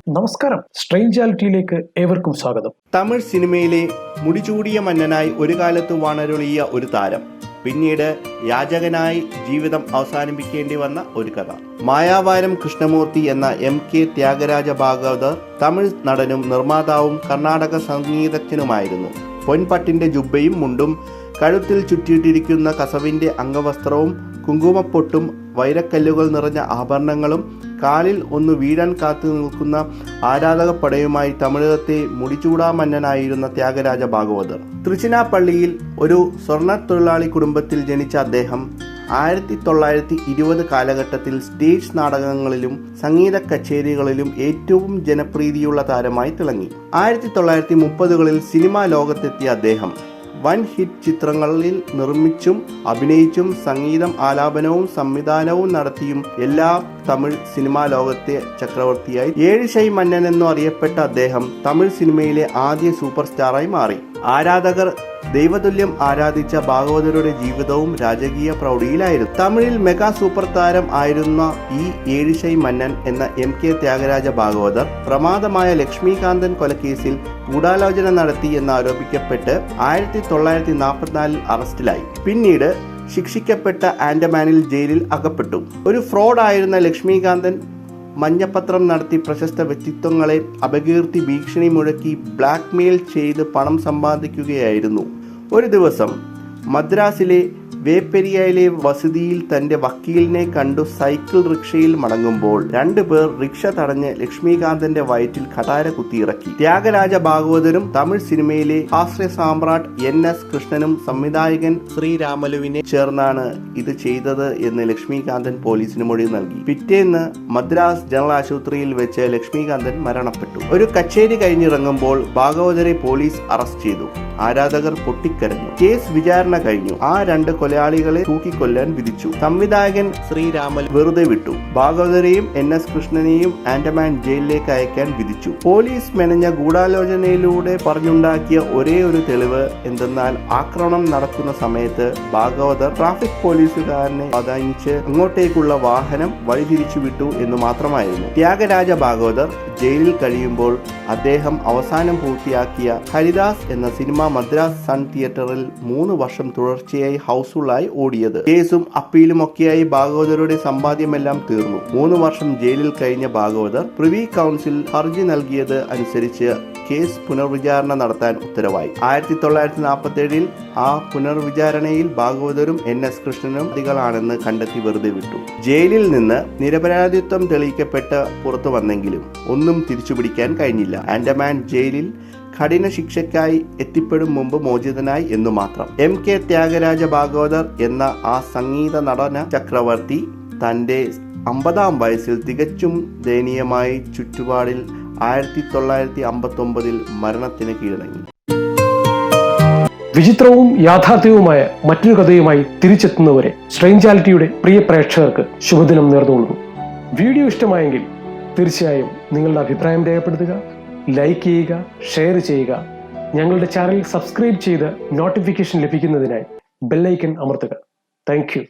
നമസ്കാരം, സ്ട്രേഞ്ചാലിറ്റിയിലേക്ക് ഏവർക്കും സ്വാഗതം. തമിഴ് സിനിമയിലെ മുടിചൂടിയ മന്നനായി ഒരു കാലത്ത് വാണരുളിയ ഒരു താരം പിന്നീട് യാചകനായി ജീവിതം അവസാനിപ്പിക്കേണ്ടി വന്ന ഒരു കഥ. മായാവാരം കൃഷ്ണമൂർത്തി എന്ന MK ത്യാഗരാജ ഭാഗവതർ തമിഴ് നടനും നിർമ്മാതാവും കർണാടക സംഗീതജ്ഞനുമായിരുന്നു. പൊൻപട്ടിന്റെ ജുബ്ബയും മുണ്ടും, കഴുത്തിൽ ചുറ്റിയിട്ടിരിക്കുന്ന കസവിന്റെ അംഗവസ്ത്രവും, കുങ്കുമപ്പൊട്ടും, വൈരക്കല്ലുകൾ നിറഞ്ഞ ആഭരണങ്ങളും, കാലിൽ ഒന്ന് വീഴാൻ കാത്തു നിൽക്കുന്ന ആരാധകപ്പടയുമായി തമിഴകത്തെ മുടിചൂടാമന്നനായിരുന്ന ത്യാഗരാജ ഭാഗവതർ. തൃച്ചിനാപ്പള്ളിയിൽ ഒരു സ്വർണ്ണ തൊഴിലാളി കുടുംബത്തിൽ ജനിച്ച അദ്ദേഹം 1920 കാലഘട്ടത്തിൽ സ്റ്റേജ് നാടകങ്ങളിലും സംഗീത കച്ചേരികളിലും ഏറ്റവും ജനപ്രീതിയുള്ള താരമായി തിളങ്ങി. 1930കളിൽ സിനിമാ ലോകത്തെത്തിയ അദ്ദേഹം വൻ ഹിറ്റ് ചിത്രങ്ങളിൽ നിർമ്മിച്ചും അഭിനയിച്ചും സംഗീതം ആലാപനവും സംവിധാനവും നടത്തിയും എല്ലാ തമിഴ് സിനിമാ ലോകത്തെ ചക്രവർത്തിയായി. ഏഴിശൈ മന്നൻ എന്നു അറിയപ്പെട്ട അദ്ദേഹം തമിഴ് സിനിമയിലെ ആദ്യ സൂപ്പർ സ്റ്റാറായി മാറി. ആരാധകർ ദൈവതുല്യം ആരാധിച്ച ഭാഗവതരുടെ ജീവിതവും രാജകീയ പ്രൗഢിയിലായിരുന്നു. തമിഴിൽ മെഗാ സൂപ്പർ താരം ആയിരുന്ന ഈ ഏഴിശൈ മന്നൻ എന്ന MK ത്യാഗരാജ ഭാഗവതർ പ്രമാദമായ ലക്ഷ്മികാന്തൻ കൊലക്കേസിൽ ഗൂഢാലോചന നടത്തി എന്നാരോപിക്കപ്പെട്ട് 1944 അറസ്റ്റിലായി. പിന്നീട് ശിക്ഷിക്കപ്പെട്ട ആൻഡമാനിൽ ജയിലിൽ അകപ്പെട്ടു. ഒരു ഫ്രോഡ് ആയിരുന്ന ലക്ഷ്മികാന്തൻ മഞ്ഞപ്പത്രം നടത്തി പ്രശസ്ത വ്യക്തിത്വങ്ങളെ അപകീർത്തി ഭീഷണി മുഴക്കി ബ്ലാക്ക്മെയിൽ ചെയ്ത് പണം സമ്പാദിക്കുകയായിരുന്നു. ഒരു ദിവസം മദ്രാസിലെ വേപ്പെരിയയിലെ വസതിയിൽ തന്റെ വക്കീലിനെ കണ്ടു സൈക്കിൾ റിക്ഷയിൽ മടങ്ങുമ്പോൾ 2 പേർ റിക്ഷ തടഞ്ഞ് ലക്ഷ്മികാന്തന്റെ വയറ്റിൽ കടാര കുത്തിയിറക്കി. ത്യാഗരാജ ഭാഗവതരും തമിഴ് സിനിമയിലെ ഹാസ്യ സാമ്രാട്ട് NS കൃഷ്ണനും സംവിധായകൻ ശ്രീരാമലുവിനെ ചേർന്നാണ് ഇത് ചെയ്തത് എന്ന് ലക്ഷ്മികാന്തൻ പോലീസിന് മൊഴി നൽകി. പിറ്റേന്ന് മദ്രാസ് ജനറൽ ആശുപത്രിയിൽ വെച്ച് ലക്ഷ്മികാന്തൻ മരണപ്പെട്ടു. ഒരു കച്ചേരി കഴിഞ്ഞിറങ്ങുമ്പോൾ ഭാഗവതരെ പോലീസ് അറസ്റ്റ് ചെയ്തു. ആരാധകർ പൊട്ടിക്കരഞ്ഞു. കേസ് വിചാരണ കഴിഞ്ഞു. ആ 2 കൊലയാളികളെ തൂക്കിക്കൊല്ലാൻ വിധിച്ചു. സംവിധായകൻ ശ്രീരാമൽ വെറുതെ വിട്ടു. ഭാഗവതരെയും NS കൃഷ്ണനെയും ആൻഡമാൻ ജയിലിലേക്ക് അയക്കാൻ വിധിച്ചു. പോലീസ് മെനഞ്ഞ ഗൂഢാലോചനയിലൂടെ പറഞ്ഞുണ്ടാക്കിയ ഒരേ ഒരു തെളിവ് എന്തെന്നാൽ ആക്രമണം നടക്കുന്ന സമയത്ത് ഭാഗവതർ ട്രാഫിക് പോലീസുകാരനെ പതായിച്ച് അങ്ങോട്ടേക്കുള്ള വാഹനം വഴിതിരിച്ചു വിട്ടു എന്ന് മാത്രമായിരുന്നു. ത്യാഗരാജ ഭാഗവതർ ജയിലിൽ കഴിയുമ്പോൾ അദ്ദേഹം അവസാനം പൂർത്തിയാക്കിയ ഹരിദാസ് എന്ന സിനിമ മദ്രാസ് സൺ തിയേറ്ററിൽ 3 വർഷം തുടർച്ചയായി ഹൗസ്ഫുള്ളായി ഓടിയത്. കേസും അപ്പീലും ഒക്കെയായി ഭാഗവതരുടെ സമ്പാദ്യമെല്ലാം തീർന്നു. 3 വർഷം ജയിലിൽ കഴിഞ്ഞ ഭാഗവതർ പ്രിവി കൗൺസിൽ ഹർജി നൽകിയത് അനുസരിച്ച് കേസ് പുനർവിചാരണ നടത്താൻ ഉത്തരവായി. 1947 ആ പുനർവിചാരണയിൽ ഭാഗവതരും NS കൃഷ്ണനും പ്രതികളാണെന്ന് കണ്ടെത്തി വെറുതെ വിട്ടു. ജയിലിൽ നിന്ന് നിരപരാധിത്വം തെളിയിക്കപ്പെട്ട് പുറത്തു വന്നെങ്കിലും ഒന്നും തിരിച്ചുപിടിക്കാൻ കഴിഞ്ഞില്ല. ആൻഡമാൻ ജയിലിൽ കഠിന ശിക്ഷയ്ക്കായി എത്തിപ്പെടും മുമ്പ് മോചിതനായി എന്നു മാത്രം. MK ത്യാഗരാജ ഭാഗവതർ എന്ന ആ സംഗീത നടന ചക്രവർത്തി തന്റെ 50ാം വയസ്സിൽ തികച്ചും ദയനീയമായി ചുറ്റുപാടിൽ 1959 മരണത്തിന് കീഴടങ്ങി. വിചിത്രവും യാഥാർത്ഥ്യവുമായ മറ്റൊരു കഥയുമായി തിരിച്ചെത്തുന്നവരെ സ്ട്രേഞ്ചാലിറ്റിയുടെ പ്രിയ പ്രേക്ഷകർക്ക് ശുഭദിനം നേർന്നുകൊള്ളുന്നു. വീഡിയോ ഇഷ്ടമായെങ്കിൽ തീർച്ചയായും നിങ്ങളുടെ അഭിപ്രായം രേഖപ്പെടുത്തുക, ലൈക്ക് ചെയ്യുക, ഷെയർ ചെയ്യുക. ഞങ്ങളുടെ ചാനൽ സബ്സ്ക്രൈബ് ചെയ്ത് നോട്ടിഫിക്കേഷൻ ലഭിക്കുന്നതിനായി ബെല്ലൈക്കൺ അമർത്തുക. Thank you.